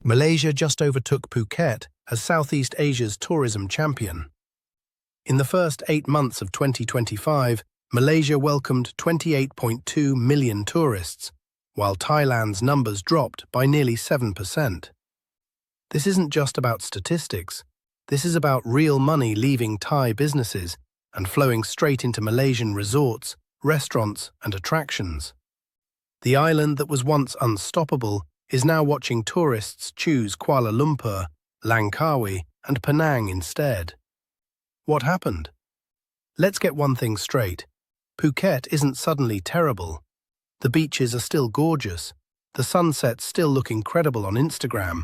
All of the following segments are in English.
Malaysia just overtook Phuket as Southeast Asia's tourism champion. In the first 8 months of 2025, Malaysia welcomed 28.2 million tourists, while Thailand's numbers dropped by nearly 7%. This isn't just about statistics. This is about real money leaving Thai businesses and flowing straight into Malaysian resorts, restaurants, and attractions. The island that was once unstoppable is now watching tourists choose Kuala Lumpur, Langkawi, and Penang instead. What happened? Let's get one thing straight. Phuket isn't suddenly terrible. The beaches are still gorgeous. The sunsets still look incredible on Instagram.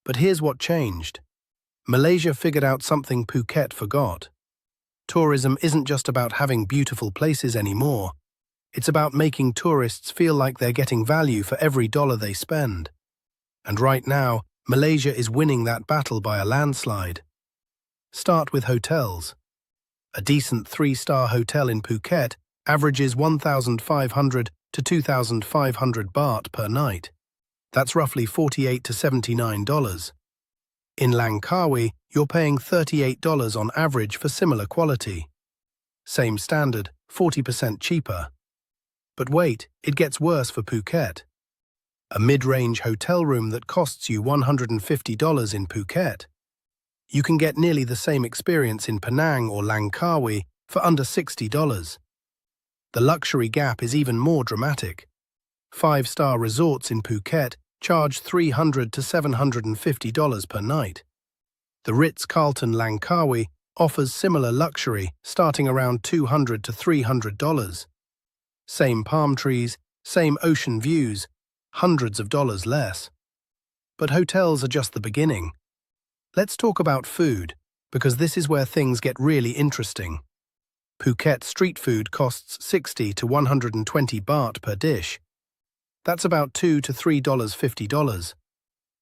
But here's what changed. Malaysia figured out something Phuket forgot. Tourism isn't just about having beautiful places anymore. It's about making tourists feel like they're getting value for every dollar they spend. And right now, Malaysia is winning that battle by a landslide. Start with hotels. A decent 3-star hotel in Phuket averages 1,500 to 2,500 baht per night. That's roughly $48 to $79. In Langkawi, you're paying $38 on average for similar quality. Same standard, 40% cheaper. But wait, it gets worse for Phuket. A mid-range hotel room that costs you $150 in Phuket. You can get nearly the same experience in Penang or Langkawi for under $60. The luxury gap is even more dramatic. 5-star resorts in Phuket charge $300 to $750 per night. The Ritz-Carlton Langkawi offers similar luxury starting around $200 to $300. Same palm trees, same ocean views, hundreds of dollars less. But hotels are just the beginning. Let's talk about food, because this is where things get really interesting. Phuket street food costs 60 to 120 baht per dish. That's about $2 to $3.50.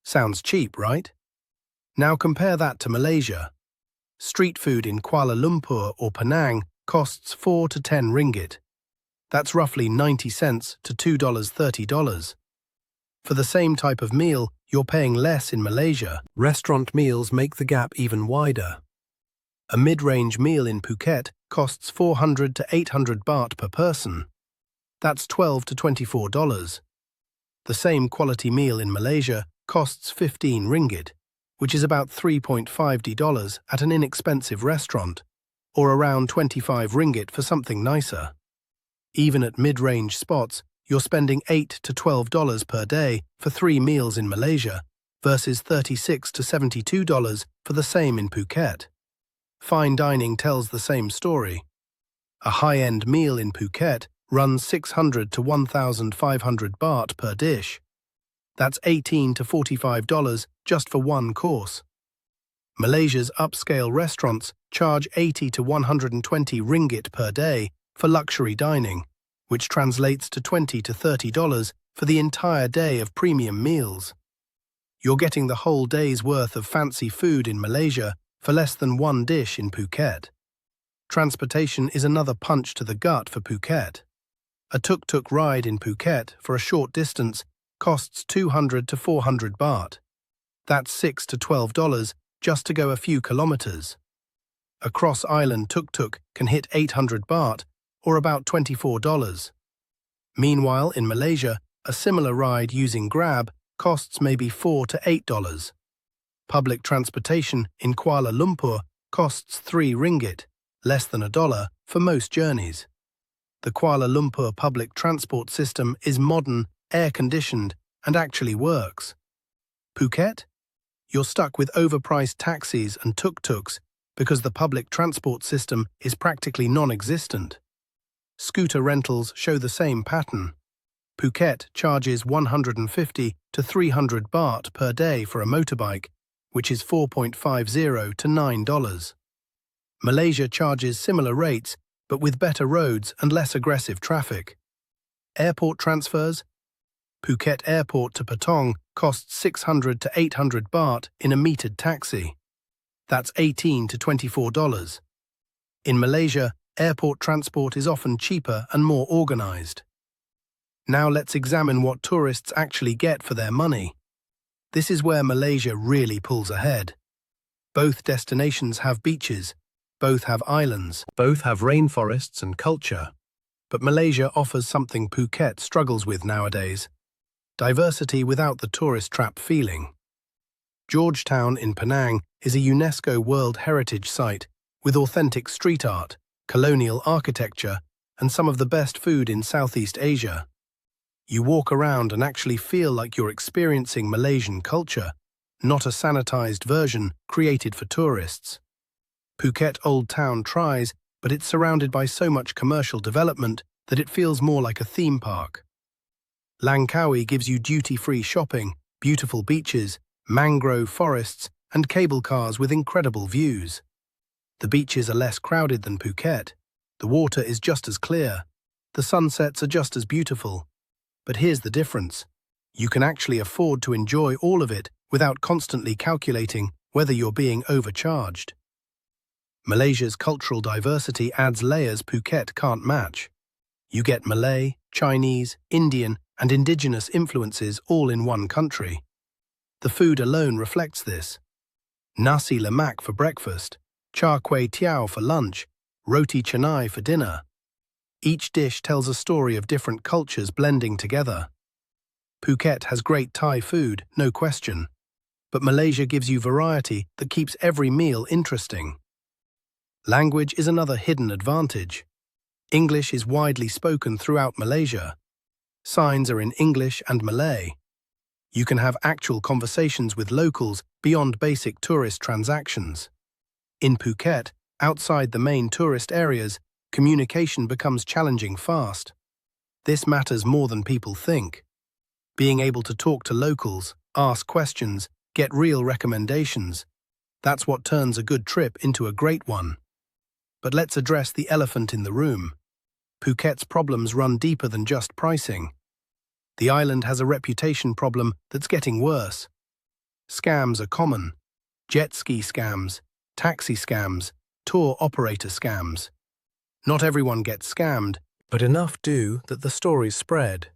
Sounds cheap, right? Now compare that to Malaysia. Street food in Kuala Lumpur or Penang costs 4 to 10 ringgit. That's roughly 90 cents to $2.30. For the same type of meal, you're paying less in Malaysia. Restaurant meals make the gap even wider. A mid-range meal in Phuket costs 400 to 800 baht per person. That's $12 to $24. The same quality meal in Malaysia costs 15 ringgit, which is about $3.50 at an inexpensive restaurant, or around 25 ringgit for something nicer. Even at mid-range spots, you're spending $8 to $12 per day for 3 meals in Malaysia versus $36 to $72 for the same in Phuket. Fine dining tells the same story. A high-end meal in Phuket runs 600 to 1,500 baht per dish. That's $18 to $45 just for one course. Malaysia's upscale restaurants charge 80 to 120 ringgit per day for luxury dining, which translates to $20 to $30 for the entire day of premium meals. You're getting the whole day's worth of fancy food in Malaysia for less than one dish in Phuket. Transportation is another punch to the gut for Phuket. A tuk-tuk ride in Phuket for a short distance costs 200 to 400 baht. That's $6 to $12 just to go a few kilometers. A cross-island tuk-tuk can hit 800 baht, or about $24. Meanwhile, in Malaysia, a similar ride using Grab costs maybe $4 to $8. Public transportation in Kuala Lumpur costs 3 ringgit, less than $1 for most journeys. The Kuala Lumpur public transport system is modern, air-conditioned, and actually works. Phuket? You're stuck with overpriced taxis and tuk-tuks because the public transport system is practically non-existent. Scooter rentals show the same pattern. Phuket charges 150 to 300 baht per day for a motorbike, which is $4.50 to $9. Malaysia charges similar rates, but with better roads and less aggressive traffic. Airport transfers? Phuket Airport to Patong costs 600 to 800 baht in a metered taxi. That's $18 to $24. In Malaysia, airport transport is often cheaper and more organized. Now let's examine what tourists actually get for their money. This is where Malaysia really pulls ahead. Both destinations have beaches, both have islands, both have rainforests and culture. But Malaysia offers something Phuket struggles with nowadays: diversity without the tourist trap feeling. Georgetown in Penang is a UNESCO World Heritage Site with authentic street art, colonial architecture, and some of the best food in Southeast Asia. You walk around and actually feel like you're experiencing Malaysian culture, not a sanitized version created for tourists. Phuket Old Town tries, but it's surrounded by so much commercial development that it feels more like a theme park. Langkawi gives you duty-free shopping, beautiful beaches, mangrove forests, and cable cars with incredible views. The beaches are less crowded than Phuket. The water is just as clear. The sunsets are just as beautiful. But here's the difference. You can actually afford to enjoy all of it without constantly calculating whether you're being overcharged. Malaysia's cultural diversity adds layers Phuket can't match. You get Malay, Chinese, Indian, and indigenous influences all in one country. The food alone reflects this. Nasi lemak for breakfast, char kway teow for lunch, roti canai for dinner. Each dish tells a story of different cultures blending together. Phuket has great Thai food, no question. But Malaysia gives you variety that keeps every meal interesting. Language is another hidden advantage. English is widely spoken throughout Malaysia. Signs are in English and Malay. You can have actual conversations with locals beyond basic tourist transactions. In Phuket, outside the main tourist areas, communication becomes challenging fast. This matters more than people think. Being able to talk to locals, ask questions, get real recommendations, that's what turns a good trip into a great one. But let's address the elephant in the room. Phuket's problems run deeper than just pricing. The island has a reputation problem that's getting worse. Scams are common. Jet ski scams, taxi scams, tour operator scams. Not everyone gets scammed, but enough do that the stories spread.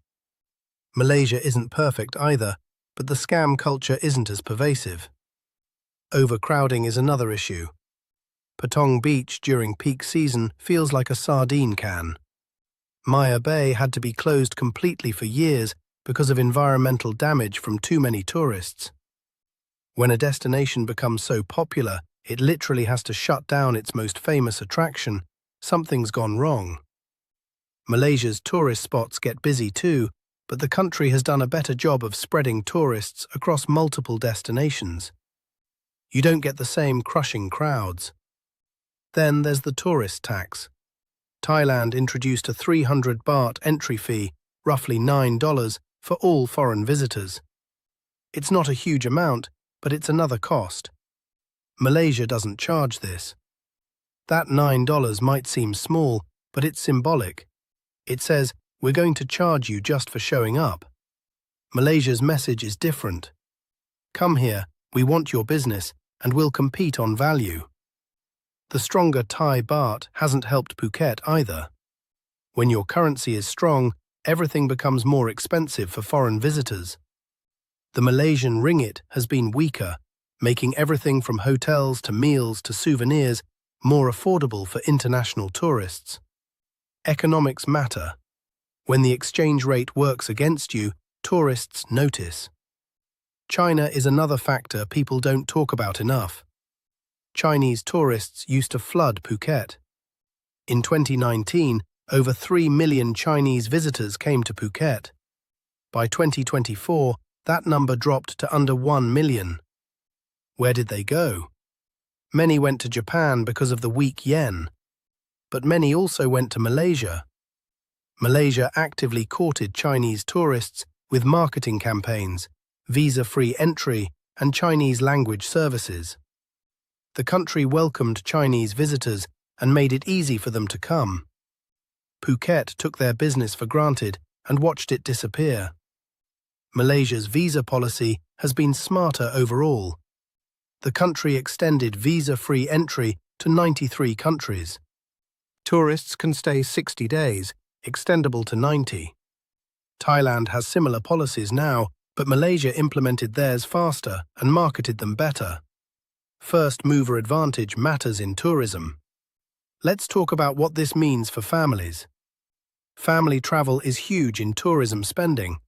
Malaysia isn't perfect either, but the scam culture isn't as pervasive. Overcrowding is another issue. Patong Beach during peak season feels like a sardine can. Maya Bay had to be closed completely for years because of environmental damage from too many tourists. When a destination becomes so popular, it literally has to shut down its most famous attraction. Something's gone wrong. Malaysia's tourist spots get busy too, but the country has done a better job of spreading tourists across multiple destinations. You don't get the same crushing crowds. Then there's the tourist tax. Thailand introduced a 300 baht entry fee, roughly $9, for all foreign visitors. It's not a huge amount, but it's another cost. Malaysia doesn't charge this. That $9 might seem small, but it's symbolic. It says, we're going to charge you just for showing up. Malaysia's message is different. Come here, we want your business, and we'll compete on value. The stronger Thai baht hasn't helped Phuket either. When your currency is strong, everything becomes more expensive for foreign visitors. The Malaysian ringgit has been weaker, making everything from hotels to meals to souvenirs more affordable for international tourists. Economics matter. When the exchange rate works against you, tourists notice. China is another factor people don't talk about enough. Chinese tourists used to flood Phuket. In 2019, over 3 million Chinese visitors came to Phuket. By 2024, that number dropped to under 1 million. Where did they go? Many went to Japan because of the weak yen. But many also went to Malaysia. Malaysia actively courted Chinese tourists with marketing campaigns, visa-free entry, and Chinese language services. The country welcomed Chinese visitors and made it easy for them to come. Phuket took their business for granted and watched it disappear. Malaysia's visa policy has been smarter overall. The country extended visa-free entry to 93 countries. Tourists can stay 60 days, extendable to 90. Thailand has similar policies now, but Malaysia implemented theirs faster and marketed them better. First mover advantage matters in tourism. Let's talk about what this means for families. Family travel is huge in tourism spending.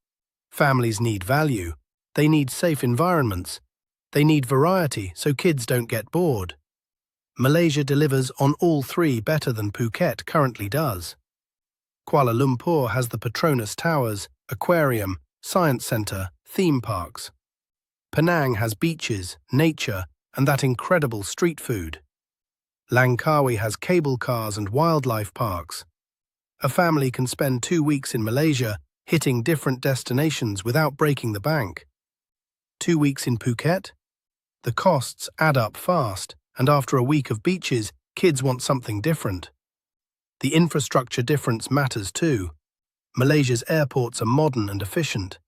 Families need value. They need safe environments. They need variety so kids don't get bored. Malaysia delivers on all three better than Phuket currently does. Kuala Lumpur has the Petronas Towers, aquarium, science centre, theme parks. Penang has beaches, nature, and that incredible street food. Langkawi has cable cars and wildlife parks. A family can spend 2 weeks in Malaysia, hitting different destinations without breaking the bank. 2 weeks in Phuket? The costs add up fast, and after a week of beaches, kids want something different. The infrastructure difference matters too. Malaysia's airports are modern and efficient.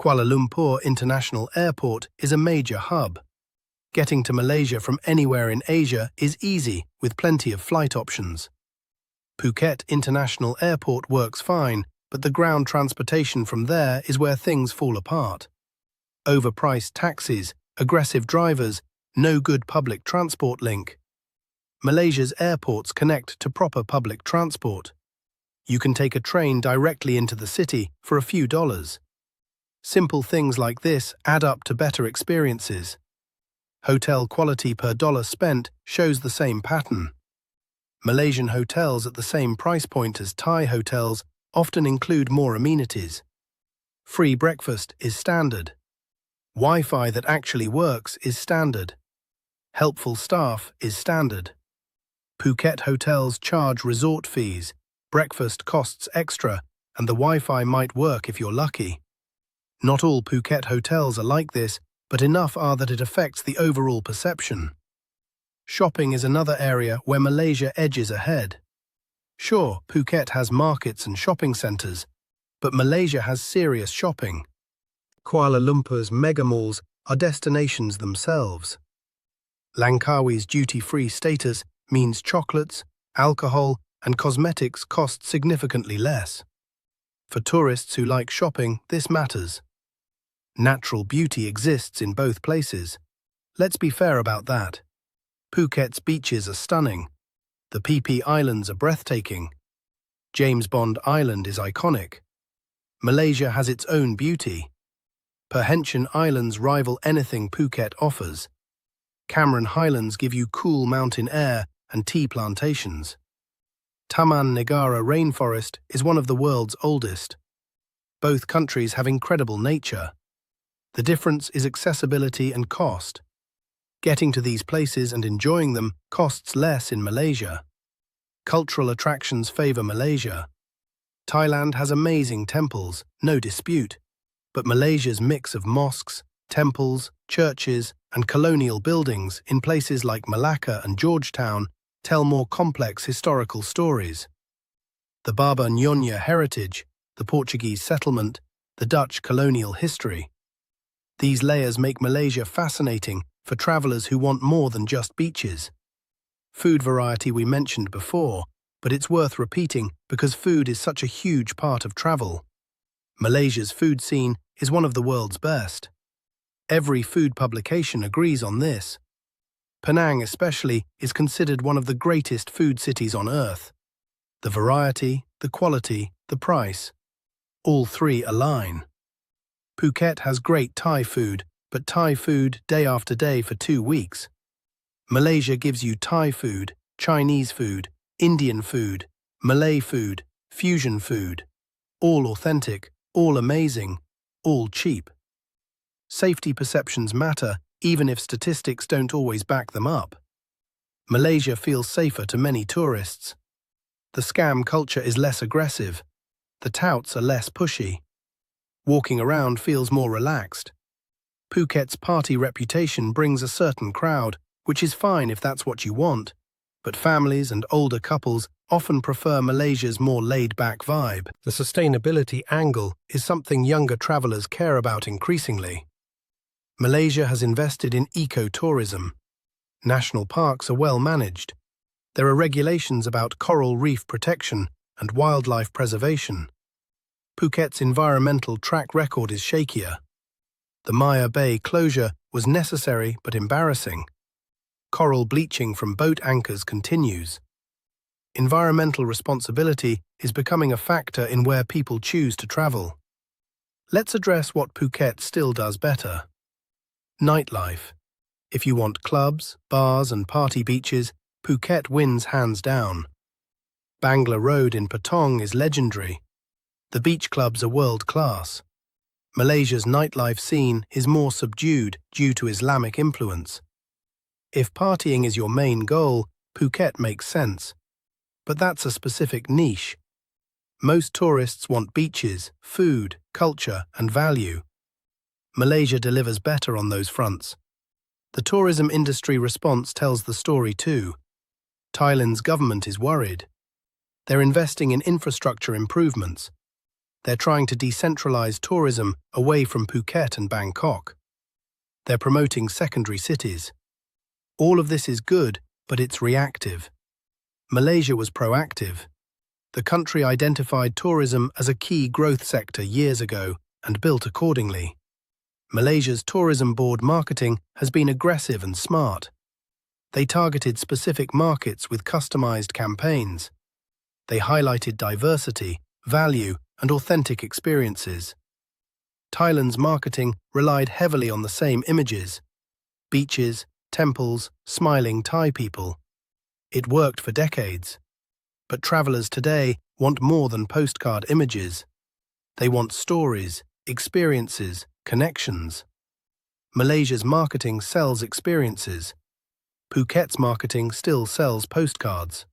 Kuala Lumpur International Airport is a major hub. Getting to Malaysia from anywhere in Asia is easy, with plenty of flight options. Phuket International Airport works fine, but the ground transportation from there is where things fall apart. Overpriced taxis, aggressive drivers, no good public transport link. Malaysia's airports connect to proper public transport. You can take a train directly into the city for a few dollars. Simple things like this add up to better experiences. Hotel quality per dollar spent shows the same pattern. Malaysian hotels at the same price point as Thai hotels often include more amenities. Free breakfast is standard. Wi-Fi that actually works is standard. Helpful staff is standard. Phuket hotels charge resort fees, breakfast costs extra, and the Wi-Fi might work if you're lucky. Not all Phuket hotels are like this, but enough are that it affects the overall perception. Shopping is another area where Malaysia edges ahead. Sure, Phuket has markets and shopping centres, but Malaysia has serious shopping. Kuala Lumpur's mega malls are destinations themselves. Langkawi's duty-free status means chocolates, alcohol, and cosmetics cost significantly less. For tourists who like shopping, this matters. Natural beauty exists in both places. Let's be fair about that. Phuket's beaches are stunning. The PP Islands are breathtaking. James Bond Island is iconic. Malaysia has its own beauty. Perhentian Islands rival anything Phuket offers. Cameron Highlands give you cool mountain air and tea plantations. Taman Negara rainforest is one of the world's oldest. Both countries have incredible nature. The difference is accessibility and cost. Getting to these places and enjoying them costs less in Malaysia. Cultural attractions favour Malaysia. Thailand has amazing temples, no dispute, but Malaysia's mix of mosques, temples, churches, and colonial buildings in places like Malacca and Georgetown tell more complex historical stories. The Baba Nyonya heritage, the Portuguese settlement, the Dutch colonial history. These layers make Malaysia fascinating for travellers who want more than just beaches. Food variety we mentioned before, but it's worth repeating because food is such a huge part of travel. Malaysia's food scene is one of the world's best. Every food publication agrees on this. Penang especially is considered one of the greatest food cities on earth. The variety, the quality, the price. All three align. Phuket has great Thai food, but Thai food day after day for 2 weeks. Malaysia gives you Thai food, Chinese food, Indian food, Malay food, fusion food. All authentic, all amazing, all cheap. Safety perceptions matter, even if statistics don't always back them up. Malaysia feels safer to many tourists. The scam culture is less aggressive. The touts are less pushy. Walking around feels more relaxed. Phuket's party reputation brings a certain crowd, which is fine if that's what you want, but families and older couples often prefer Malaysia's more laid-back vibe. The sustainability angle is something younger travellers care about increasingly. Malaysia has invested in eco-tourism. National parks are well managed. There are regulations about coral reef protection and wildlife preservation. Phuket's environmental track record is shakier. The Maya Bay closure was necessary but embarrassing. Coral bleaching from boat anchors continues. Environmental responsibility is becoming a factor in where people choose to travel. Let's address what Phuket still does better. Nightlife. If you want clubs, bars and party beaches, Phuket wins hands down. Bangla Road in Penang is legendary. The beach clubs are world-class. Malaysia's nightlife scene is more subdued due to Islamic influence. If partying is your main goal, Phuket makes sense. But that's a specific niche. Most tourists want beaches, food, culture, and value. Malaysia delivers better on those fronts. The tourism industry response tells the story too. Thailand's government is worried. They're investing in infrastructure improvements. They're trying to decentralize tourism away from Phuket and Bangkok. They're promoting secondary cities. All of this is good, but it's reactive. Malaysia was proactive. The country identified tourism as a key growth sector years ago and built accordingly. Malaysia's tourism board marketing has been aggressive and smart. They targeted specific markets with customized campaigns. They highlighted diversity, value, and authentic experiences. Thailand's marketing relied heavily on the same images: beaches, temples, smiling Thai people. It worked for decades. But travelers today want more than postcard images. They want stories, experiences, connections. Malaysia's marketing sells experiences. Phuket's marketing still sells postcards.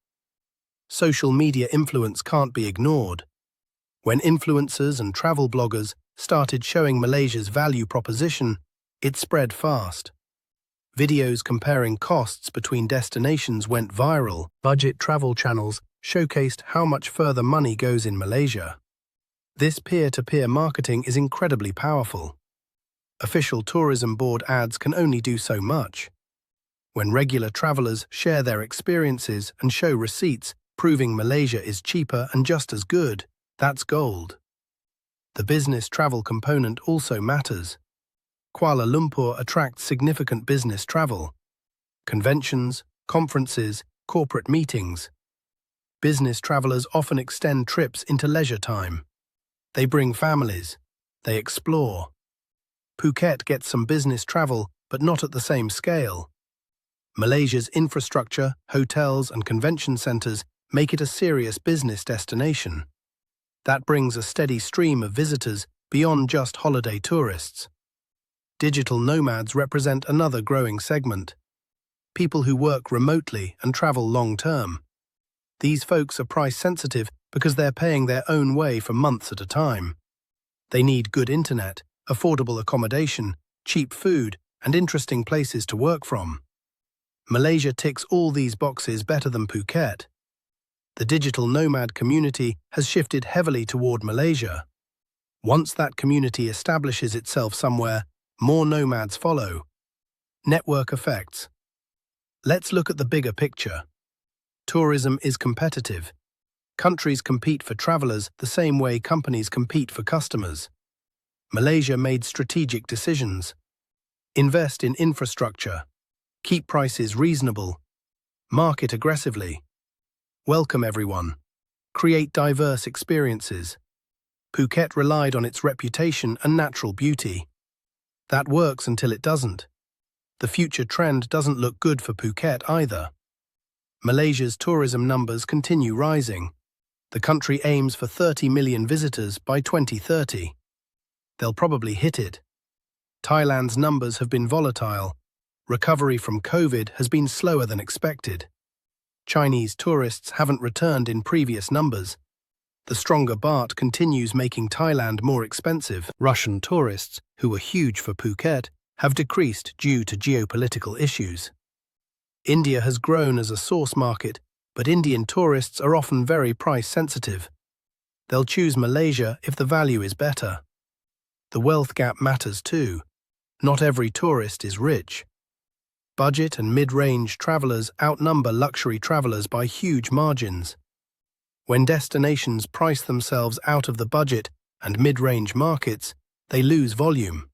Social media influence can't be ignored. When influencers and travel bloggers started showing Malaysia's value proposition, it spread fast. Videos comparing costs between destinations went viral. Budget travel channels showcased how much further money goes in Malaysia. This peer-to-peer marketing is incredibly powerful. Official tourism board ads can only do so much. When regular travelers share their experiences and show receipts proving Malaysia is cheaper and just as good, that's gold. The business travel component also matters. Kuala Lumpur attracts significant business travel. Conventions, conferences, corporate meetings. Business travelers often extend trips into leisure time. They bring families. They explore. Phuket gets some business travel, but not at the same scale. Malaysia's infrastructure, hotels and convention centres make it a serious business destination. That brings a steady stream of visitors beyond just holiday tourists. Digital nomads represent another growing segment. People who work remotely and travel long-term. These folks are price-sensitive because they're paying their own way for months at a time. They need good internet, affordable accommodation, cheap food, and interesting places to work from. Malaysia ticks all these boxes better than Phuket. The digital nomad community has shifted heavily toward Malaysia. Once that community establishes itself somewhere, more nomads follow. Network effects. Let's look at the bigger picture. Tourism is competitive. Countries compete for travelers the same way companies compete for customers. Malaysia made strategic decisions. Invest in infrastructure. Keep prices reasonable. Market aggressively. Welcome everyone. Create diverse experiences. Phuket relied on its reputation and natural beauty. That works until it doesn't. The future trend doesn't look good for Phuket either. Malaysia's tourism numbers continue rising. The country aims for 30 million visitors by 2030. They'll probably hit it. Thailand's numbers have been volatile. Recovery from COVID has been slower than expected. Chinese tourists haven't returned in previous numbers. The stronger baht continues making Thailand more expensive. Russian tourists, who were huge for Phuket, have decreased due to geopolitical issues. India has grown as a source market, but Indian tourists are often very price-sensitive. They'll choose Malaysia if the value is better. The wealth gap matters too. Not every tourist is rich. Budget and mid-range travelers outnumber luxury travelers by huge margins. When destinations price themselves out of the budget and mid-range markets, they lose volume.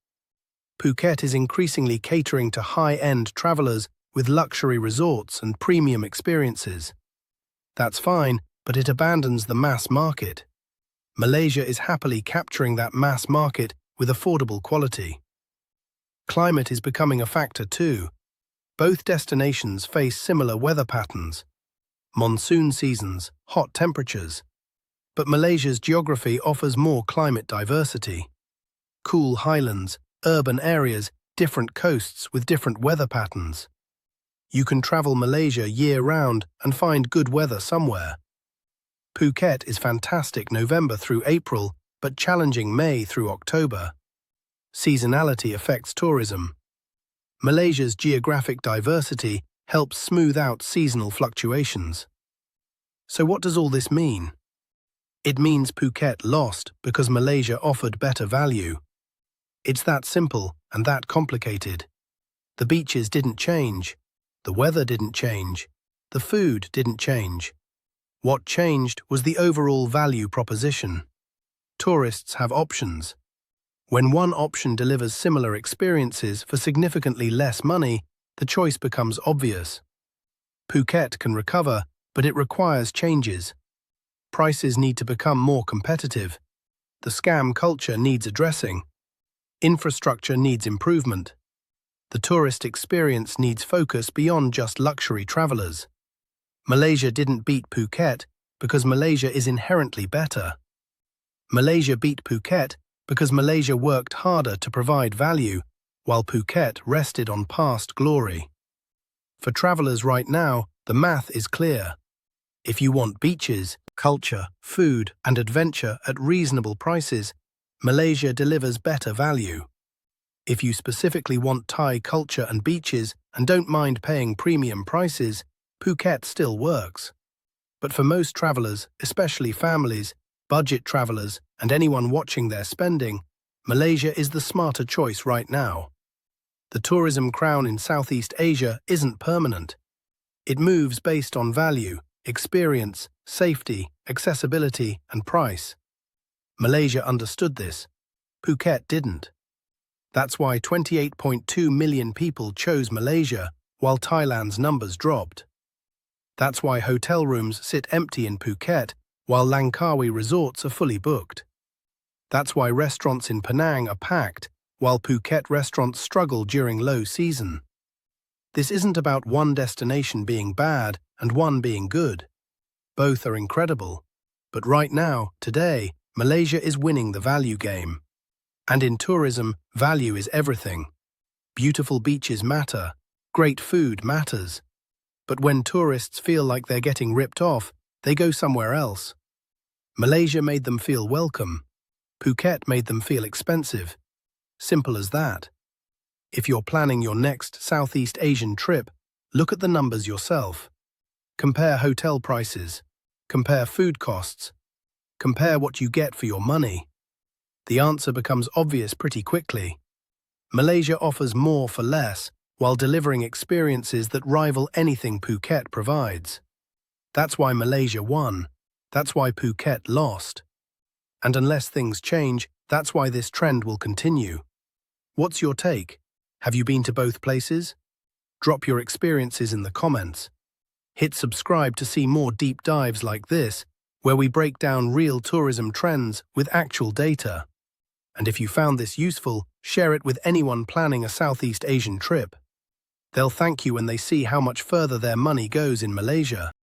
Phuket is increasingly catering to high-end travelers with luxury resorts and premium experiences. That's fine, but it abandons the mass market. Malaysia is happily capturing that mass market with affordable quality. Climate is becoming a factor too. Both destinations face similar weather patterns. Monsoon seasons, hot temperatures. But Malaysia's geography offers more climate diversity. Cool highlands, urban areas, different coasts with different weather patterns. You can travel Malaysia year-round and find good weather somewhere. Phuket is fantastic November through April, but challenging May through October. Seasonality affects tourism. Malaysia's geographic diversity helps smooth out seasonal fluctuations. So what does all this mean? It means Phuket lost because Malaysia offered better value. It's that simple and that complicated. The beaches didn't change. The weather didn't change. The food didn't change. What changed was the overall value proposition. Tourists have options. When one option delivers similar experiences for significantly less money, the choice becomes obvious. Phuket can recover, but it requires changes. Prices need to become more competitive. The scam culture needs addressing. Infrastructure needs improvement. The tourist experience needs focus beyond just luxury travelers. Malaysia didn't beat Phuket because Malaysia is inherently better. Malaysia beat Phuket because Malaysia worked harder to provide value, while Phuket rested on past glory. For travelers right now, the math is clear. If you want beaches, culture, food, and adventure at reasonable prices, Malaysia delivers better value. If you specifically want Thai culture and beaches and don't mind paying premium prices, Phuket still works. But for most travelers, especially families, budget travelers, and anyone watching their spending, Malaysia is the smarter choice right now. The tourism crown in Southeast Asia isn't permanent. It moves based on value, experience, safety, accessibility, and price. Malaysia understood this. Phuket didn't. That's why 28.2 million people chose Malaysia, while Thailand's numbers dropped. That's why hotel rooms sit empty in Phuket, while Langkawi resorts are fully booked. That's why restaurants in Penang are packed, while Phuket restaurants struggle during low season. This isn't about one destination being bad and one being good. Both are incredible. But right now, today, Malaysia is winning the value game. And in tourism, value is everything. Beautiful beaches matter. Great food matters. But when tourists feel like they're getting ripped off, they go somewhere else. Malaysia made them feel welcome. Phuket made them feel expensive. Simple as that. If you're planning your next Southeast Asian trip, look at the numbers yourself. Compare hotel prices. Compare food costs. Compare what you get for your money. The answer becomes obvious pretty quickly. Malaysia offers more for less, while delivering experiences that rival anything Phuket provides. That's why Malaysia won. That's why Phuket lost. And unless things change, that's why this trend will continue. What's your take? Have you been to both places? Drop your experiences in the comments. Hit subscribe to see more deep dives like this, where we break down real tourism trends with actual data. And if you found this useful, share it with anyone planning a Southeast Asian trip. They'll thank you when they see how much further their money goes in Malaysia.